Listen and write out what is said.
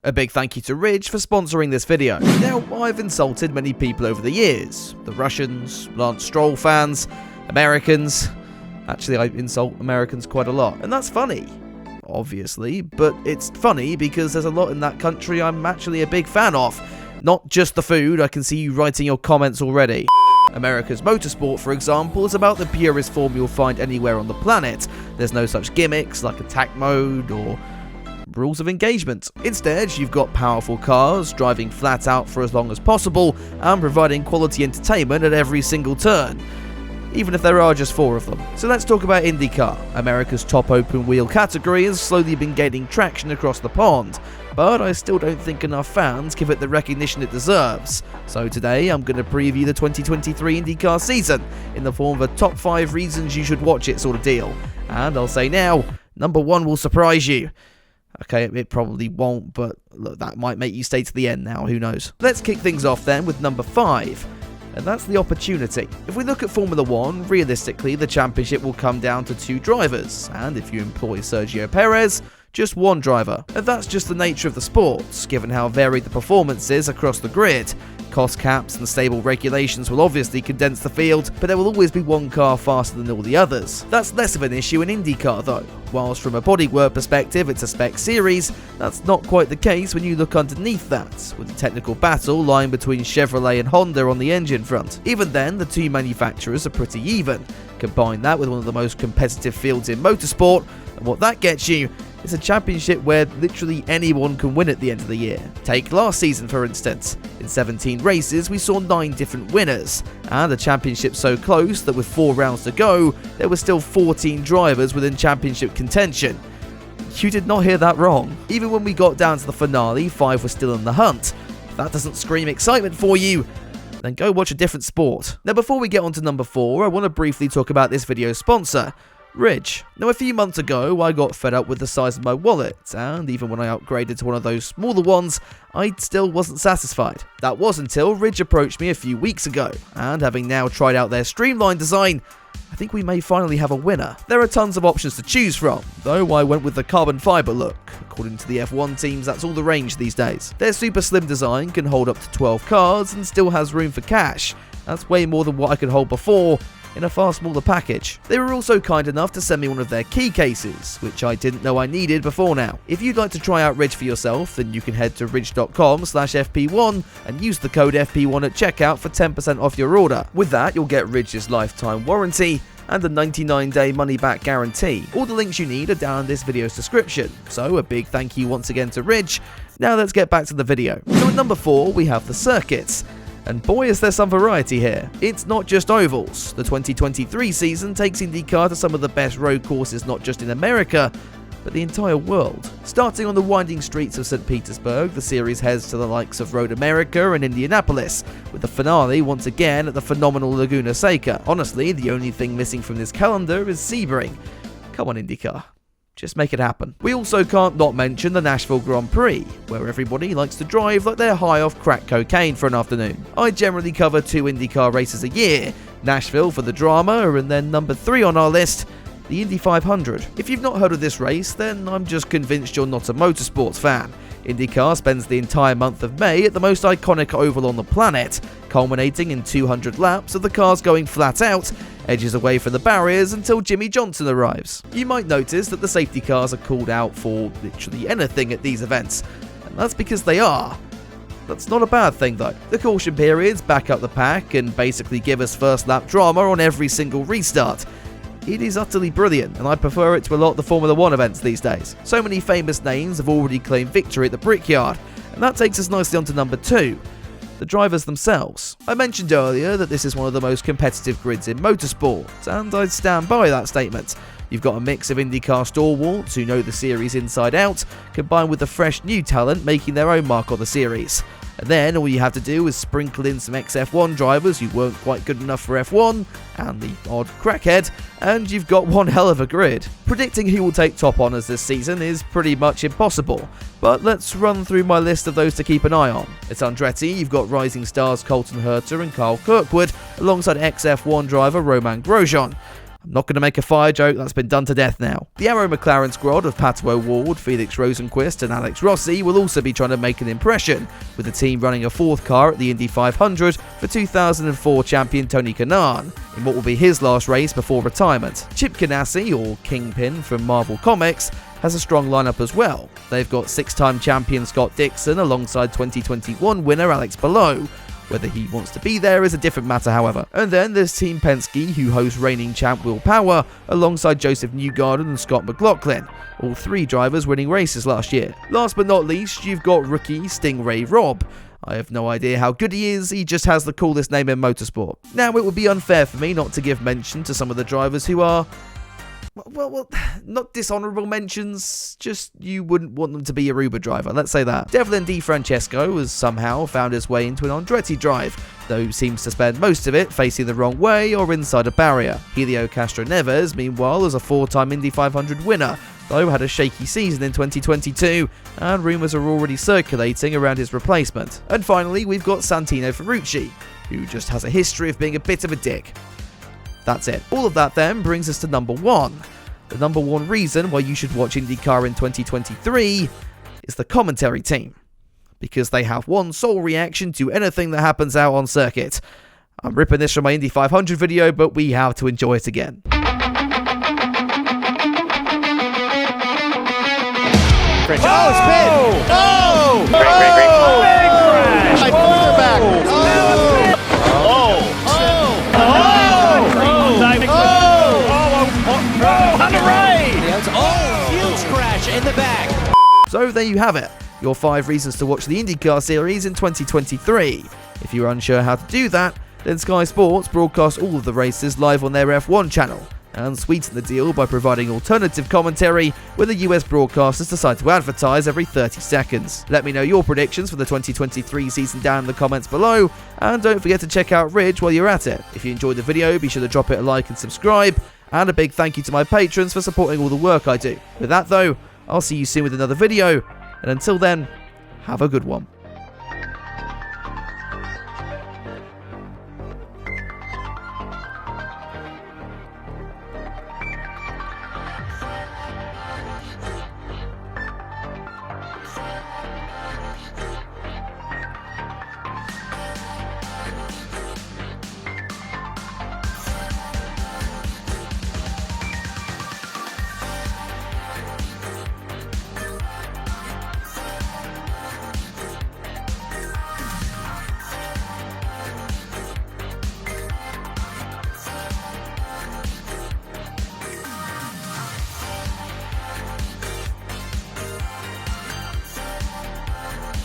A big thank you to Ridge for sponsoring this video. Now, I've insulted many people over the years. The Russians, Lance Stroll fans, Americans. Actually, I insult Americans quite a lot. And that's funny, obviously. But it's funny because there's a lot in that country I'm actually a big fan of. Not just the food, I can see you writing your comments already. America's motorsport, for example, is about the purest form you'll find anywhere on the planet. There's no such gimmicks like attack mode or rules of engagement. Instead, you've got powerful cars, driving flat out for as long as possible, and providing quality entertainment at every single turn, even if there are just 4 of them. So let's talk about Indycar. America's top open-wheel category has slowly been gaining traction across the pond, but I still don't think enough fans give it the recognition it deserves. So today, I'm going to preview the 2023 Indycar season in the form of a top 5 reasons you should watch it sort of deal. And I'll say now, number 1 will surprise you. Okay, it probably won't, but look, that might make you stay to the end now, who knows. Let's kick things off then with number 5, and that's the opportunity. If we look at Formula 1, realistically, the championship will come down to 2 drivers, and if you employ Sergio Perez, just 1 driver. And that's just the nature of the sport, given how varied the performance is across the grid. Cost caps and stable regulations will obviously condense the field, but there will always be 1 car faster than all the others. That's less of an issue in IndyCar though. Whilst from a bodywork perspective it's a spec series, that's not quite the case when you look underneath that, with the technical battle lying between Chevrolet and Honda on the engine front. Even then, the 2 manufacturers are pretty even. Combine that with one of the most competitive fields in motorsport, and what that gets you is a championship where literally anyone can win at the end of the year. Take last season for instance. In 17 races we saw 9 different winners, and the championship so close that with 4 rounds to go, there were still 14 drivers within championship contention. You did not hear that wrong. Even when we got down to the finale, 5 were still in the hunt. If that doesn't scream excitement for you, then go watch a different sport. Now before we get on to number 4, I want to briefly talk about this video's sponsor, Ridge. Now a few months ago I got fed up with the size of my wallet, and even when I upgraded to one of those smaller ones, I still wasn't satisfied. That was until Ridge approached me a few weeks ago, and having now tried out their streamlined design, I think we may finally have a winner. There are tons of options to choose from, though I went with the carbon fiber look. According to the F1 teams, that's all the range these days. Their super slim design can hold up to 12 cars and still has room for cash. That's way more than what I could hold before, in a far smaller package. They were also kind enough to send me one of their key cases, which I didn't know I needed before now. If you'd like to try out Ridge for yourself, then you can head to ridge.com/FP1 and use the code FP1 at checkout for 10% off your order. With that, you'll get Ridge's lifetime warranty and a 99-day money-back guarantee. All the links you need are down in this video's description, so a big thank you once again to Ridge. Now let's get back to the video. So at number 4, we have the circuits. And boy is there some variety here. It's not just ovals. The 2023 season takes IndyCar to some of the best road courses not just in America, but the entire world. Starting on the winding streets of St. Petersburg, the series heads to the likes of Road America and Indianapolis, with the finale once again at the phenomenal Laguna Seca. Honestly, the only thing missing from this calendar is Sebring. Come on IndyCar. Just make it happen. We also can't not mention the Nashville Grand Prix, where everybody likes to drive like they're high off crack cocaine for an afternoon. I generally cover 2 IndyCar races a year, Nashville for the drama, and then number 3 on our list, the Indy 500. If you've not heard of this race, then I'm just convinced you're not a motorsports fan. IndyCar spends the entire month of May at the most iconic oval on the planet, culminating in 200 laps of the cars going flat out, edges away from the barriers until Jimmy Johnson arrives. You might notice that the safety cars are called out for literally anything at these events, and that's because they are. That's not a bad thing though. The caution periods back up the pack and basically give us first lap drama on every single restart. It is utterly brilliant, and I prefer it to a lot of the Formula 1 events these days. So many famous names have already claimed victory at the Brickyard, and that takes us nicely on to number 2. The drivers themselves. I mentioned earlier that this is one of the most competitive grids in motorsport, and I stand by that statement. You've got a mix of IndyCar stalwarts who know the series inside out, combined with the fresh new talent making their own mark on the series. And then all you have to do is sprinkle in some ex-F1 drivers who weren't quite good enough for F1, and the odd crackhead, and you've got one hell of a grid. Predicting who will take top honours this season is pretty much impossible, but let's run through my list of those to keep an eye on. At Andretti, you've got rising stars Colton Herta and Carl Kirkwood, alongside ex-F1 driver Romain Grosjean. I'm not going to make a fire joke, that's been done to death now. The Arrow McLaren squad of Pato O'Ward, Felix Rosenqvist and Alex Rossi will also be trying to make an impression, with the team running a fourth car at the Indy 500 for 2004 champion Tony Kanaan, in what will be his last race before retirement. Chip Ganassi, or Kingpin from Marvel Comics, has a strong lineup as well. They've got 6-time champion Scott Dixon alongside 2021 winner Alex Palou. Whether he wants to be there is a different matter, however. And then there's Team Penske, who host reigning champ Will Power, alongside Joseph Newgarden and Scott McLaughlin, all 3 drivers winning races last year. Last but not least, you've got rookie Stingray Robb. I have no idea how good he is, he just has the coolest name in motorsport. Now, it would be unfair for me not to give mention to some of the drivers who are... Well, not dishonourable mentions, just you wouldn't want them to be your Uber driver, let's say that. Devlin Di Francesco has somehow found his way into an Andretti drive, though seems to spend most of it facing the wrong way or inside a barrier. Helio Castro Neves, meanwhile, is a 4-time Indy 500 winner, though had a shaky season in 2022, and rumours are already circulating around his replacement. And finally, we've got Santino Ferrucci, who just has a history of being a bit of a dick. That's it. All of that then brings us to number 1. The number 1 reason why you should watch IndyCar in 2023 is the commentary team, because they have one sole reaction to anything that happens out on circuit. I'm ripping this from my Indy 500 video, but we have to enjoy it again. Oh, spin! Oh! Big crash! I pulled her back. Huge crash in the back. So there you have it, your 5 reasons to watch the IndyCar series in 2023. If you're unsure how to do that, then Sky Sports broadcast all of the races live on their F1 channel, and sweeten the deal by providing alternative commentary when the US broadcasters decide to advertise every 30 seconds. Let me know your predictions for the 2023 season down in the comments below, and don't forget to check out Ridge while you're at it. If you enjoyed the video, be sure to drop it a like and subscribe, and a big thank you to my patrons for supporting all the work I do. With that though, I'll see you soon with another video, and until then, have a good one.